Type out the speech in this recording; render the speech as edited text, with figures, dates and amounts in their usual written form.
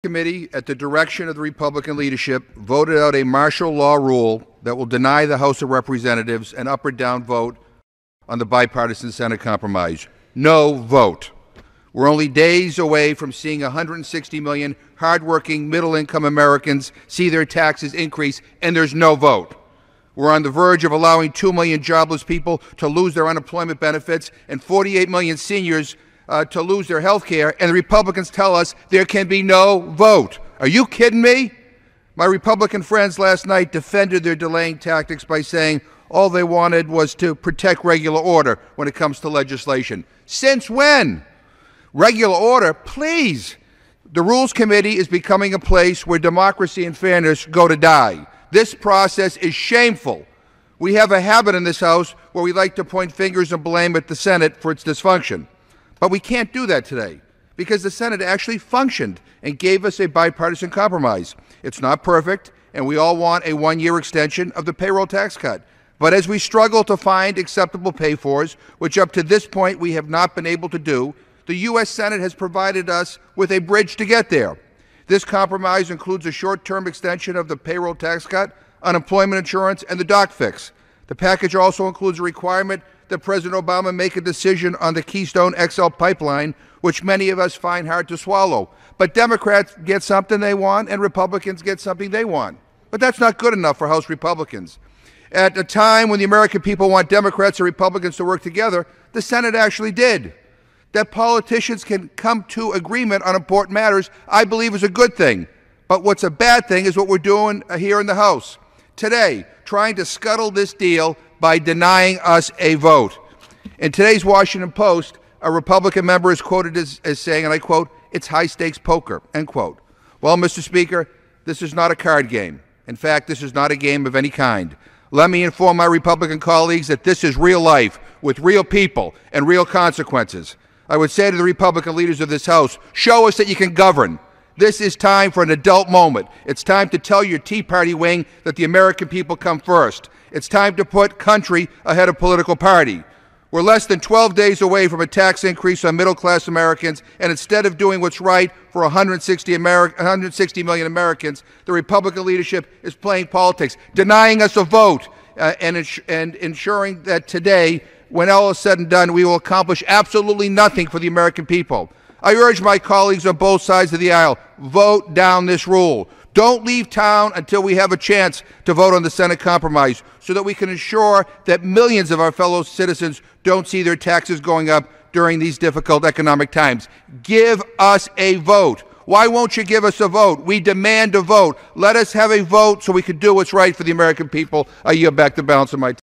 Committee, at the direction of the Republican leadership, voted out a martial law rule that will deny the House of Representatives an up or down vote on the bipartisan Senate compromise. No vote. We're only days away from seeing 160 million hardworking, middle-income Americans see their taxes increase, and there's no vote. We're on the verge of allowing 2 million jobless people to lose their unemployment benefits and 48 million seniors to lose their health care, and the Republicans tell us there can be no vote. Are you kidding me? My Republican friends last night defended their delaying tactics by saying all they wanted was to protect regular order when it comes to legislation. Since when? Regular order, please. The Rules Committee is becoming a place where democracy and fairness go to die. This process is shameful. We have a habit in this House where we like to point fingers and blame at the Senate for its dysfunction. But we can't do that today because the Senate actually functioned and gave us a bipartisan compromise. It's not perfect, and we all want a one-year extension of the payroll tax cut. But as we struggle to find acceptable pay-fors, which up to this point we have not been able to do, the U.S. Senate has provided us with a bridge to get there. This compromise includes a short-term extension of the payroll tax cut, unemployment insurance, and the dock fix. The package also includes a requirement that President Obama make a decision on the Keystone XL pipeline, which many of us find hard to swallow. But Democrats get something they want, and Republicans get something they want. But that's not good enough for House Republicans. At a time when the American people want Democrats and Republicans to work together, the Senate actually did. That politicians can come to agreement on important matters, I believe, is a good thing. But what's a bad thing is what we're doing here in the House today, trying to scuttle this deal by denying us a vote. In today's Washington Post, a Republican member is quoted as saying, and I quote, "It's high-stakes poker," end quote. Well, Mr. Speaker, this is not a card game. In fact, this is not a game of any kind. Let me inform my Republican colleagues that this is real life with real people and real consequences. I would say to the Republican leaders of this House, show us that you can govern. This is time for an adult moment. It's time to tell your Tea Party wing that the American people come first. It's time to put country ahead of political party. We're less than 12 days away from a tax increase on middle-class Americans, and instead of doing what's right for 160 million Americans, the Republican leadership is playing politics, denying us a vote, and ensuring that today, when all is said and done, we will accomplish absolutely nothing for the American people. I urge my colleagues on both sides of the aisle, vote down this rule. Don't leave town until we have a chance to vote on the Senate compromise so that we can ensure that millions of our fellow citizens don't see their taxes going up during these difficult economic times. Give us a vote. Why won't you give us a vote? We demand a vote. Let us have a vote so we can do what's right for the American people. I yield back the balance of my time.